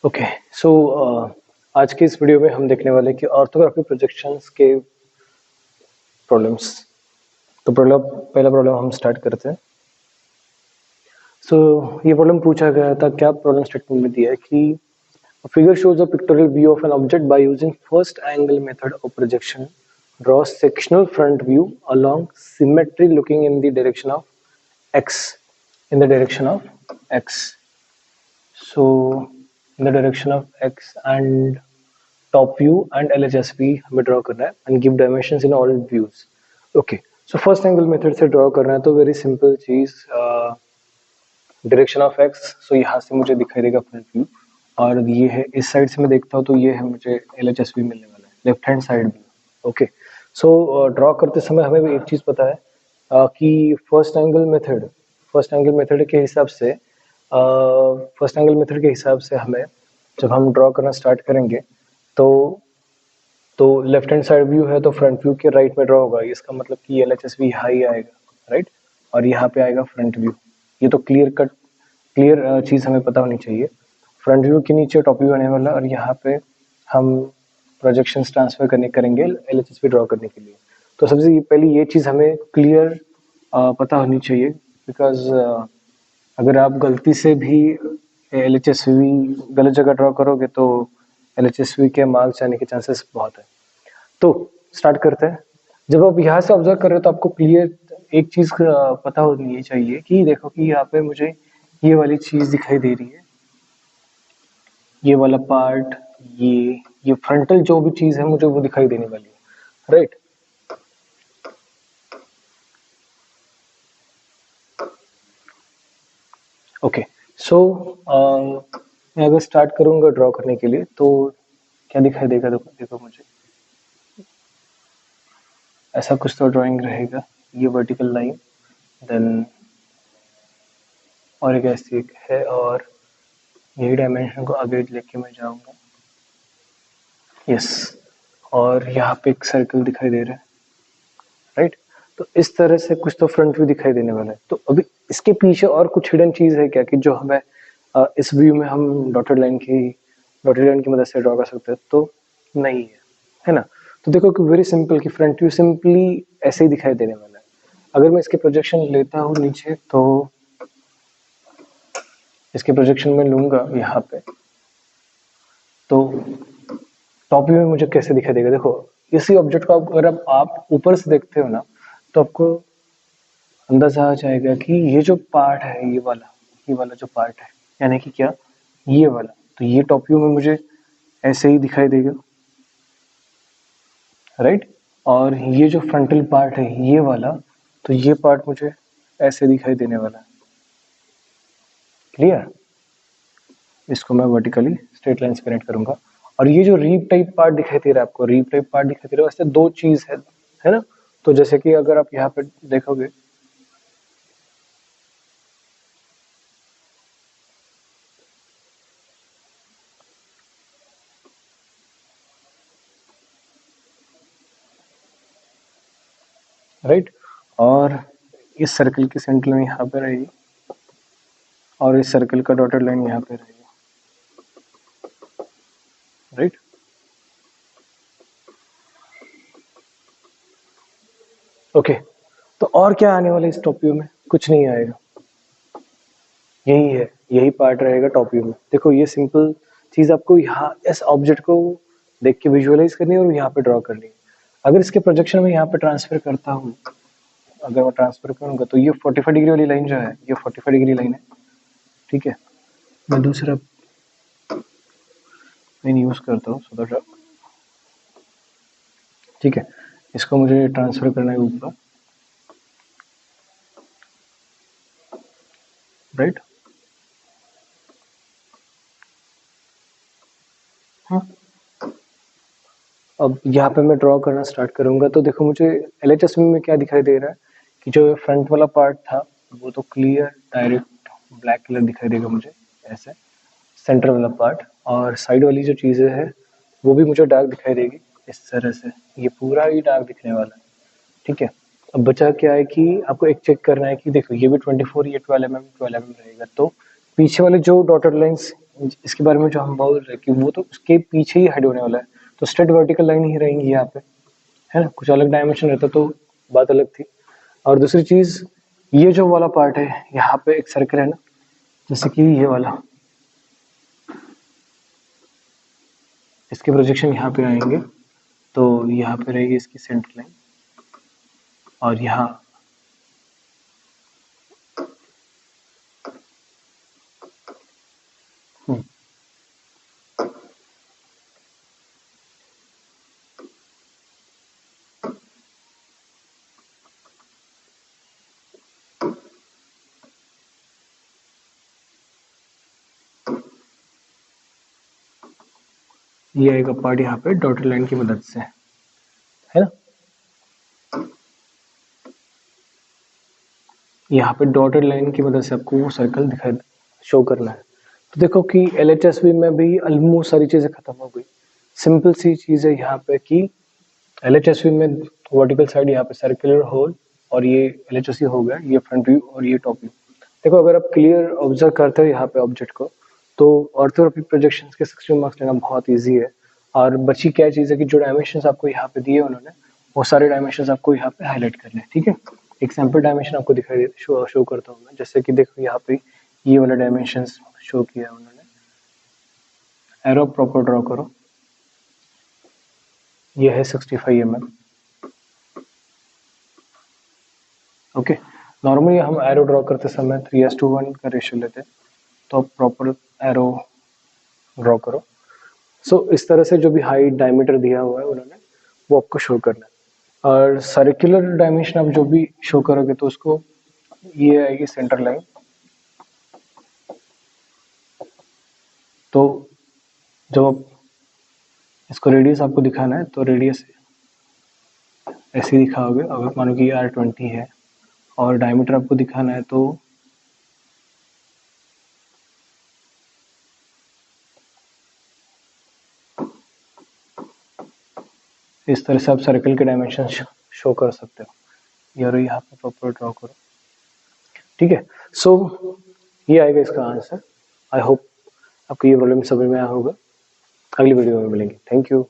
Okay so आज के इस वीडियो में हम देखने वाले हैं कि ऑर्थोग्राफी प्रोजेक्शंस के प्रॉब्लम्स। तो पहला प्रॉब्लम हम स्टार्ट करते हैं। ये प्रॉब्लम पूछा गया था, क्या प्रॉब्लम स्टेटमेंट में दिया है कि figure shows a pictorial view of an object by using first angle method of projection. Draw sectional front view along symmetry looking in the direction of x। So in the direction of x and top view and LHS हमें draw करना है and give dimensions in all views. Okay, so first angle method से draw करना है तो very simple चीज, direction of x, सो यहाँ से मुझे दिखाई देगा फ्रंट व्यू और ये है इस साइड से मैं देखता हूँ तो ये है मुझे LHS मिलने वाला है, left hand side view. Okay, so draw करते समय हमें भी एक चीज पता है कि फर्स्ट एंगल मेथड के हिसाब से हमें जब हम ड्रॉ करना स्टार्ट करेंगे तो लेफ्ट हैंड साइड व्यू है तो फ्रंट व्यू के राइट में ड्रॉ होगा, इसका मतलब कि LHS भी यहाँ ही आएगा, राइट, और यहाँ पे आएगा फ्रंट व्यू। ये तो क्लियर चीज हमें पता होनी चाहिए। फ्रंट व्यू के नीचे टॉप व्यू आने वाला और यहाँ पे हम प्रोजेक्शंस ट्रांसफर करेंगे LHS भी ड्रॉ करने के लिए। तो सबसे पहली ये चीज हमें क्लियर पता होनी चाहिए, बिकॉज अगर आप गलती से भी LHSV गलत जगह ड्रॉ करोगे तो LHSV के मार्क्स आने के चांसेस बहुत है। तो स्टार्ट करते हैं। जब आप यहाँ से ऑब्जर्व कर रहे हो तो आपको क्लियर एक चीज पता होनी चाहिए कि देखो कि यहाँ पे मुझे ये वाली चीज दिखाई दे रही है, ये वाला पार्ट, ये फ्रंटल जो भी चीज है मुझे वो दिखाई देने वाली है, राइट। ओके, सो मैं अगर स्टार्ट करूंगा ड्रॉ करने के लिए तो क्या दिखाई देगा, देखो मुझे ऐसा कुछ तो ड्राइंग रहेगा, ये वर्टिकल लाइन, देन और एक ऐसी एक है और यही डायमेंशन को आगे लेके मैं जाऊंगा, यस, और यहाँ पे एक सर्कल दिखाई दे रहा है, राइट। तो इस तरह से कुछ तो फ्रंट व्यू दिखाई देने वाला है। तो अभी इसके पीछे और कुछ हिडन चीज है क्या कि जो हमें इस व्यू में हम डॉटेड लाइन की मदद से ड्रॉ कर सकते हैं? तो नहीं है ना। तो देखो कि वेरी सिंपल कि फ्रंट व्यू सिंपली ऐसे ही दिखाई देने वाला है। अगर मैं इसके प्रोजेक्शन लेता हूँ नीचे तो इसके प्रोजेक्शन में लूंगा यहाँ पे, तो टॉप व्यू में मुझे कैसे दिखाई देगा? देखो इसी ऑब्जेक्ट को अगर आप ऊपर से देखते हो ना तो आपको अंदाजा आ जाएगा कि ये जो पार्ट है, ये वाला जो पार्ट है, यानी कि क्या, ये वाला, तो ये टॉप व्यू में मुझे ऐसे ही दिखाई देगा, राइट। और ये जो फ्रंटल पार्ट है ये वाला, तो ये पार्ट मुझे ऐसे दिखाई देने वाला है, क्लियर। इसको मैं वर्टिकली स्ट्रेट लाइन से कनेक्ट करूंगा। और ये जो रीप टाइप पार्ट दिखाई दे रहा है आपको, रीप टाइप पार्ट दिखाई दे रहा है, वैसे दो चीज है ना। तो जैसे कि अगर आप यहाँ पे देखोगे, राइट, और इस सर्कल की सेंटर लाइन यहाँ पे रहेगी और इस सर्कल का डॉटेड लाइन यहाँ पे रहेगा, राइट। ओके, तो और क्या आने वाला है इस टॉप व्यू में? कुछ नहीं आएगा, यही पार्ट रहेगा टॉप व्यू में। देखो ये सिंपल चीज आपको यहाँ इस ऑब्जेक्ट को देख के विजुअलाइज करनी है और यहाँ पे ड्रॉ करनी है। अगर इसके प्रोजेक्शन में यहाँ पे ट्रांसफर करता हूँ, अगर मैं ट्रांसफर करूंगा तो ये 45 डिग्री वाली लाइन जो है, ये 45 डिग्री लाइन है, ठीक है। मैं दूसरा पेन यूज करता हूँ सो दैट, ठीक है, इसको मुझे ट्रांसफर करना है ऊपर, राइट। हाँ, अब यहाँ पे मैं ड्रॉ करना स्टार्ट करूंगा तो देखो मुझे LHS में क्या दिखाई दे रहा है कि जो फ्रंट वाला पार्ट था वो तो क्लियर डायरेक्ट ब्लैक कलर दिखाई देगा मुझे ऐसे, सेंटर वाला पार्ट, और साइड वाली जो चीजें है वो भी मुझे डार्क दिखाई देगी इस तरह से, ये पूरा ही डार्क दिखने वाला है, ठीक है। अब बचा क्या है कि आपको एक चेक करना है कि देखो ये भी 24, ये 12 mm रहेगा, तो पीछे वाले जो डॉटेड लाइंस इसके बारे में जो हम बोल रहे हैं कि वो तो उसके पीछे ही हेड होने वाला है, तो स्ट्रेट वर्टिकल लाइन ही रहेंगी यहाँ पे, है ना। कुछ अलग डायमेंशन रहता तो बात अलग थी। और दूसरी चीज, ये जो वाला पार्ट है यहाँ पे एक सर्कल है ना, जैसे कि ये वाला, इसके प्रोजेक्शन यहाँ पे आएंगे, तो यहाँ पे रहेगी इसकी सेंटर लाइन, और यहाँ ये आएगा पार्ट यहाँ पे डॉटेड लाइन की मदद से, है ना। यहाँ पे डॉटेड लाइन की मदद से आपको वो सर्कल दिखाई शो करना है। तो देखो कि LHSV में भी ऑलमोस्ट सारी चीजें खत्म हो गई। सिंपल सी चीज है यहाँ पे कि LHSV में वर्टिकल साइड यहाँ पे सर्कुलर होल, और ये LHSV हो गया, ये फ्रंट व्यू और ये टॉप व्यू। देखो अगर आप क्लियर ऑब्जर्व करते हो यहाँ पे ऑब्जेक्ट को, तो ऑर्थोग्राफिक प्रोजेक्शंस के 60 मार्क्स लेना बहुत इजी है। और बची क्या चीज़ है कि जो डायमेंशंस आपको यहाँ पे दिए उन्होंने, वो सारे डायमेंशंस आपको यहाँ पे हाईलाइट करने हैं, ठीक है। एक सैम्पल डायमेंशन आपको दिखाई शो करता हूँ मैं, जैसे कि देखो यहाँ पे ये वाला डायमेंशंस शो किया है उन्होंने। एरो प्रॉपर ड्रॉ करो, ये है 65 mm। ओके, नॉर्मली हम एरो ड्रॉ करते समय 3:1 का रेशियो लेते हैं, तो आप प्रॉपर एरो ड्रॉ करो। सो इस तरह से जो भी हाइट डायमीटर दिया हुआ है उन्होंने, वो आपको शो करना है। और सर्कुलर डायमेंशन आप जो भी शो करोगे तो उसको, ये आएगी सेंटर लाइन। तो जब आप इसको रेडियस आपको दिखाना है, तो रेडियस ऐसे ही दिखाओगे। अगर मानो कि R20 है और डायमीटर आपको दिखाना है, तो इस तरह से आप सर्कल के डायमेंशन शो कर सकते हो। यार यहाँ पे प्रॉपर ड्रॉ करो, ठीक है। सो ये आएगा इसका आंसर। आई होप आपको ये प्रॉब्लम समझ में आया होगा। अगली वीडियो में मिलेंगे। Thank you.